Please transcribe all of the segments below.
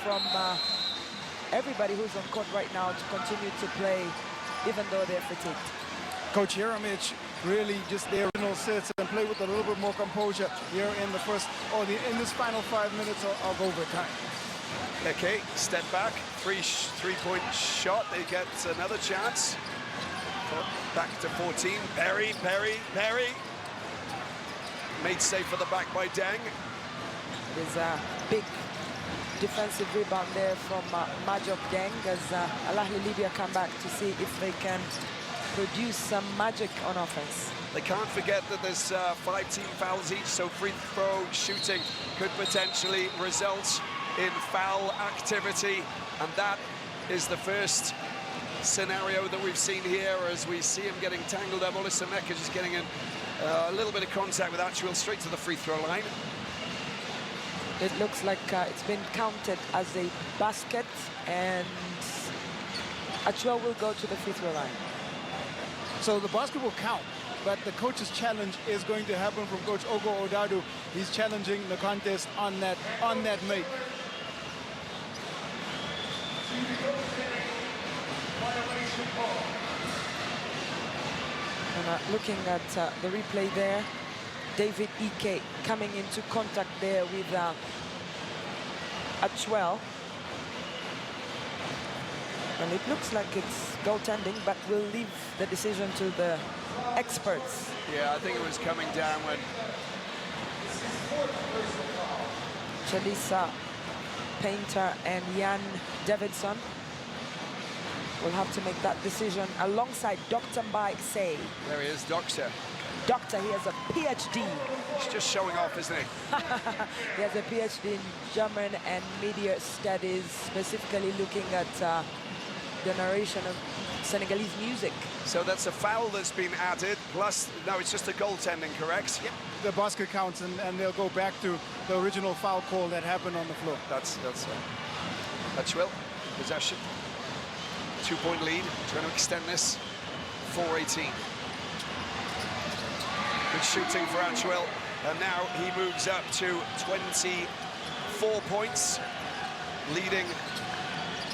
from everybody who's on court right now to continue to play, even though they're fatigued. Coach Jeremic really just the original sits and play with a little bit more composure here in the first, or in this final 5 minutes of overtime. Okay, step back, three-point shot. They get another chance. Back to 14. Perry. Made safe for the back by Deng. There's a big defensive rebound there from Majok Deng as AhlyLy Libya come back to see if they can produce some magic on offense. They can't forget that there's 5 team fouls each, so free throw shooting could potentially result in foul activity, and that is the first scenario that we've seen here as we see him getting tangled up. Olisameka just getting in a little bit of contact with Achwell straight to the free throw line. It looks like it's been counted as a basket, and Achwell will go to the free throw line. So the basket will count, but the coach's challenge is going to happen from Coach Ogo Odadu. He's challenging the contest on that make. And looking at the replay there, David Ike coming into contact there with Achwell. And it looks like it's goaltending, but we'll leave the decision to the experts. Yeah, I think it was coming down when Chalisa Painter and Jan Davidson will have to make that decision alongside Dr. Mbai Say. There he is, Doctor. Doctor, he has a PhD. He's just showing off, isn't he? He has a PhD in German and media studies, specifically looking at the narration of Senegalese music. So that's a foul that's been added, plus, no, it's just a goaltending, correct? Yep. The basket counts, and they'll go back to the original foul call that happened on the floor. That's Achwell, possession. 2-point lead, trying to extend this, 4-18. Good shooting for Achwell, and now he moves up to 24 points, leading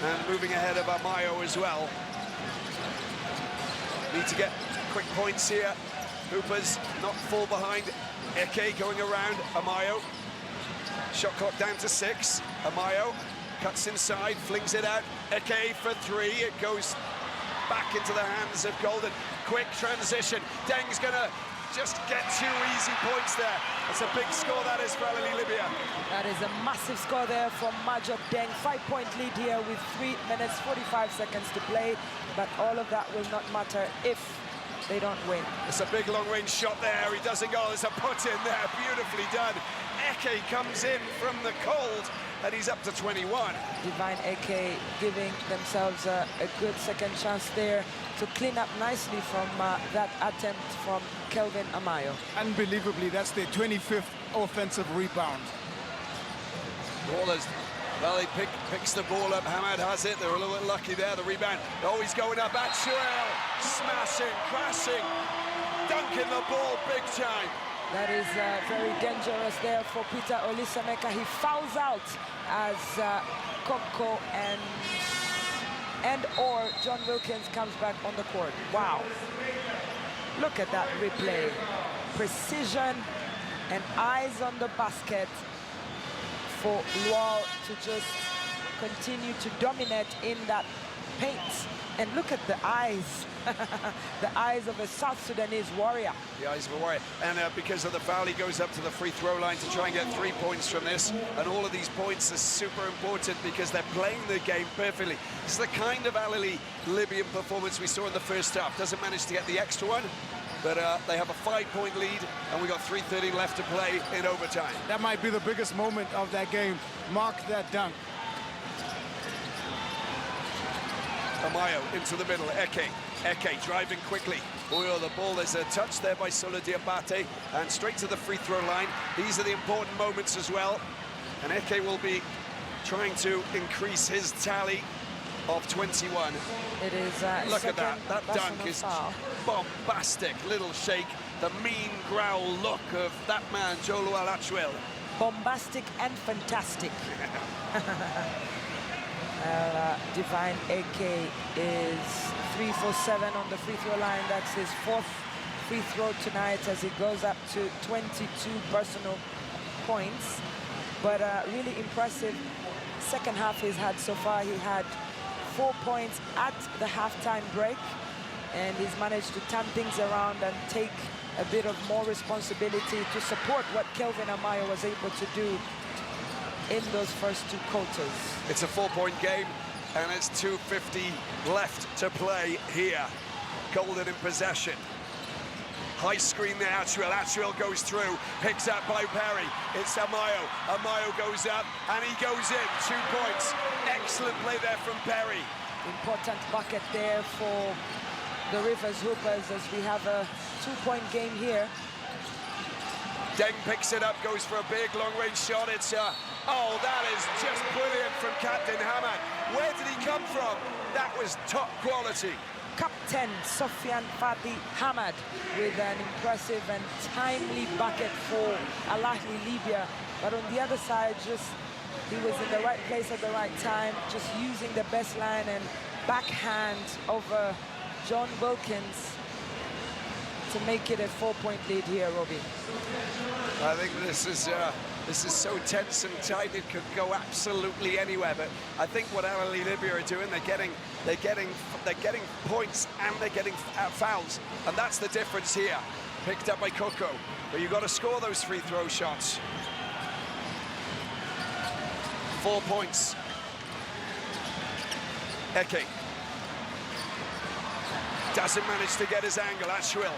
and moving ahead of Amayo as well. Need to get quick points here. Hoopers not fall behind. Eke going around Amayo. Shot clock down to 6. Amayo cuts inside, flings it out. Eke for 3. It goes back into the hands of Golden. Quick transition. Deng's gonna just get 2 easy points there. That's a big score, that is, for AhlyLy Libya. That is a massive score there from Majok Deng. 5-point lead here with 3 minutes, 45 seconds to play. But all of that will not matter if they don't win. It's a big long-range shot there. He doesn't go. There's a put in there. Beautifully done. Eke comes in from the cold, and he's up to 21. Divine Eke giving themselves a good second chance there to clean up nicely from that attempt from Kelvin Amayo. Unbelievably, that's their 25th offensive rebound. Ballers, well, he picks the ball up. Hamad has it. They're a little bit lucky there. The rebound. Oh, he's going up. Achwell smashing, crashing, dunking the ball big time. That is very dangerous there for Peter Olisameka. He fouls out as Kopko and/or John Wilkins comes back on the court. Wow. Look at that replay. Precision and eyes on the basket for Lual to just continue to dominate in that paint. And look at the eyes. The eyes of a South Sudanese warrior. The eyes of a warrior. And because of the foul, he goes up to the free throw line to try and get 3 points from this. And all of these points are super important because they're playing the game perfectly. This is the kind of AhlyLy Libyan performance we saw in the first half. Doesn't manage to get the extra one, but they have a 5-point lead, and we got 3:30 left to play in overtime. That might be the biggest moment of that game. Mark that dunk. Amayo into the middle. Eke driving quickly. Oh, the ball, there's a touch there by Solo Diabate, and straight to the free throw line. These are the important moments as well. And Eke will be trying to increase his tally of 21. It is look at that. That dunk is bombastic. Little shake. The mean growl look of that man, Jolual Achwell. Bombastic and fantastic. Divine AK is 3 for 7 on the free throw line. That's his 4th free throw tonight as he goes up to 22 personal points. But really impressive second half he's had so far. He had 4 points at the halftime break, and he's managed to turn things around and take a bit of more responsibility to support what Kelvin Amayo was able to do in those first 2 quarters. It's a 4-point game, and it's 2:50 left to play here. Golden in possession. High screen there, Atchwell goes through, picks up by Perry. It's Amayo. Amayo goes up, and he goes in. 2 points. Excellent play there from Perry. Important bucket there for the Rivers Hoopers as we have a 2-point game here. Deng picks it up, goes for a big long-range shot. It's oh, that is just brilliant from Captain Hamad. Where did he come from? That was top quality. Captain Sofian Fati Hamad with an impressive and timely bucket for Ahly Libya. But on the other side, just he was in the right place at the right time, just using the best line and backhand over John Wilkins to make it a 4-point lead here, Robbie. I think this is so tense and tight, it could go absolutely anywhere. But I think what Ahly Libya are doing, they're getting points and they're getting fouls, and that's the difference here. Picked up by Coco, but you've got to score those free throw shots. 4 points. Eke doesn't manage to get his angle. Atchwell.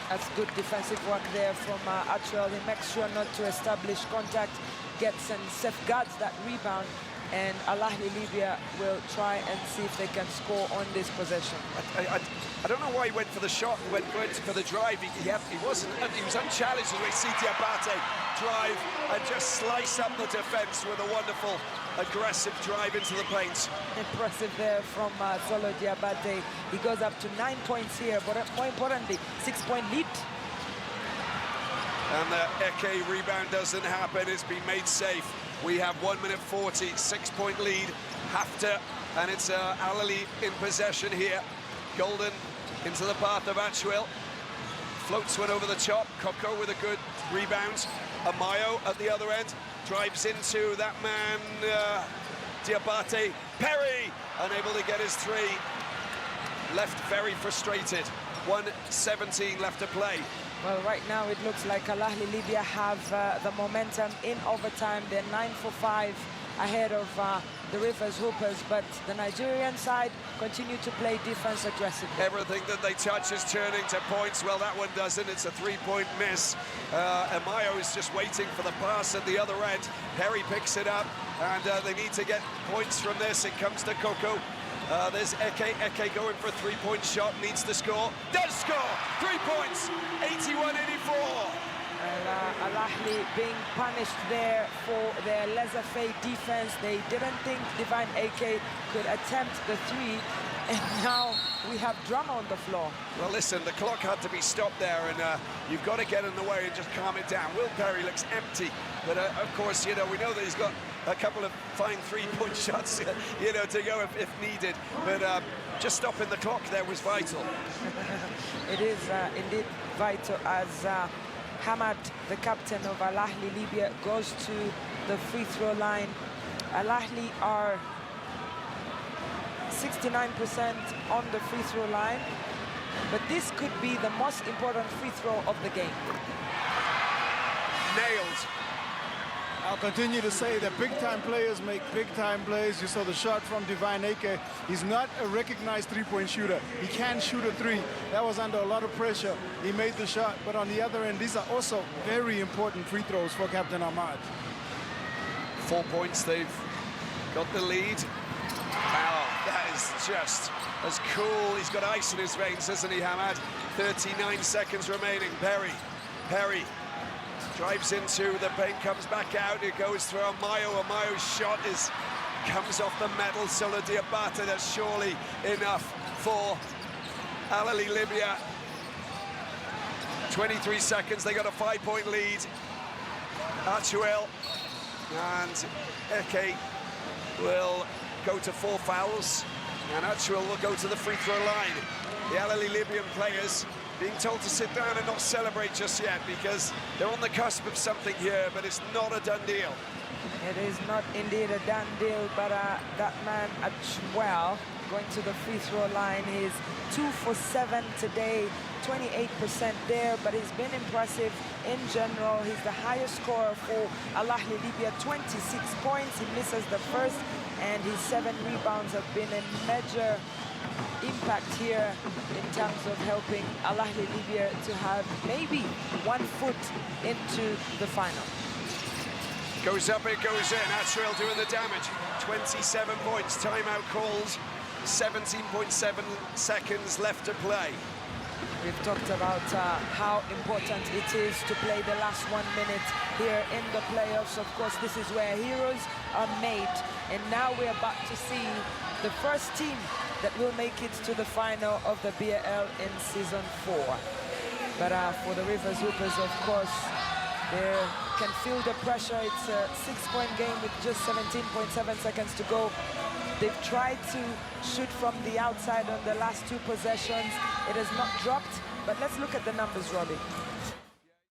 That's good defensive work there from Atchwell. He makes sure not to establish contact, gets and safeguards that rebound, and Ahly Libya will try and see if they can score on this possession. I don't know why he went for the shot, went for the drive. He was unchallenged the way Diabate drive and just slice up the defense with a wonderful aggressive drive into the paint. Impressive there from Solo Diabate. He goes up to 9 points here, but more importantly, 6-point lead. And the Eke rebound doesn't happen. It's been made safe. We have 1 minute 40, 6-point lead. Hafter, and it's Ahly in possession here. Golden into the path of Atchwell. Floats one over the top. Coco with a good rebound. Amayo at the other end. Drives into that man, Diabate. Perry, unable to get his 3. Left very frustrated. 1:17 left to play. Well, right now it looks like Ahly Libya have the momentum in overtime. They're 9 for 5 ahead of the Rivers Hoopers, but the Nigerian side continue to play defense aggressively. Everything that they touch is turning to points. Well, that one doesn't. It's a 3-point miss. Amayo is just waiting for the pass at the other end. Perry picks it up, and they need to get points from this. It comes to Coco. There's Eke. Eke going for a 3-point shot, needs to score. Does score! 3 points! 81-84. Ahly being punished there for their laissez-faire defense. They didn't think Divine AK could attempt the 3, and now we have drama on the floor. Well, listen, the clock had to be stopped there, and you've got to get in the way and just calm it down. Will Perry looks empty, but of course, you know, we know that he's got a couple of fine 3-point shots, you know, to go if needed. But just stopping the clock there was vital. It is indeed vital as Hamad, the captain of Ahly Libya, goes to the free throw line. Ahly are 69% on the free throw line, but this could be the most important free throw of the game. Nailed. I'll continue to say that big-time players make big-time plays. You saw the shot from Divine Eke. He's not a recognized 3-point shooter. He can shoot a 3. That was under a lot of pressure. He made the shot, but on the other end, these are also very important free throws for Captain Ahmad. 4 points, they've got the lead. Wow, that is just as cool. He's got ice in his veins, doesn't he, Hamad? 39 seconds remaining. Perry drives into the paint, comes back out. It goes through Amayo. Amayo's shot comes off the metal. Solo Diabate, that's surely enough for Ahly Libya. 23 seconds, they got a 5-point lead. Atchwell and Eke will go to 4 fouls, and Actual will go to the free throw line. The AhlyLy Libyan players being told to sit down and not celebrate just yet because they're on the cusp of something here, but it's not a done deal. It is not indeed a done deal, but that man, Achwell, going to the free throw line. He's 2 for 7 today, 28% there, but he's been impressive in general. He's the highest scorer for AhlyLy Libya, 26 points. He misses the first, and his 7 rebounds have been a major impact here in terms of helping AhlyLy Libya to have maybe 1 foot into the final. Goes up, it goes in. Ashwell doing the damage. 27 points. Timeout called. 17.7 seconds left to play. We've talked about how important it is to play the last 1 minute here in the playoffs. Of course, this is where heroes are made. And now we're about to see the first team that will make it to the final of the BAL in season 4. But for the Rivers Hoopers, of course, they can feel the pressure. It's a 6-point game with just 17.7 seconds to go. They've tried to shoot from the outside on the last 2 possessions. It has not dropped, but let's look at the numbers, Robbie.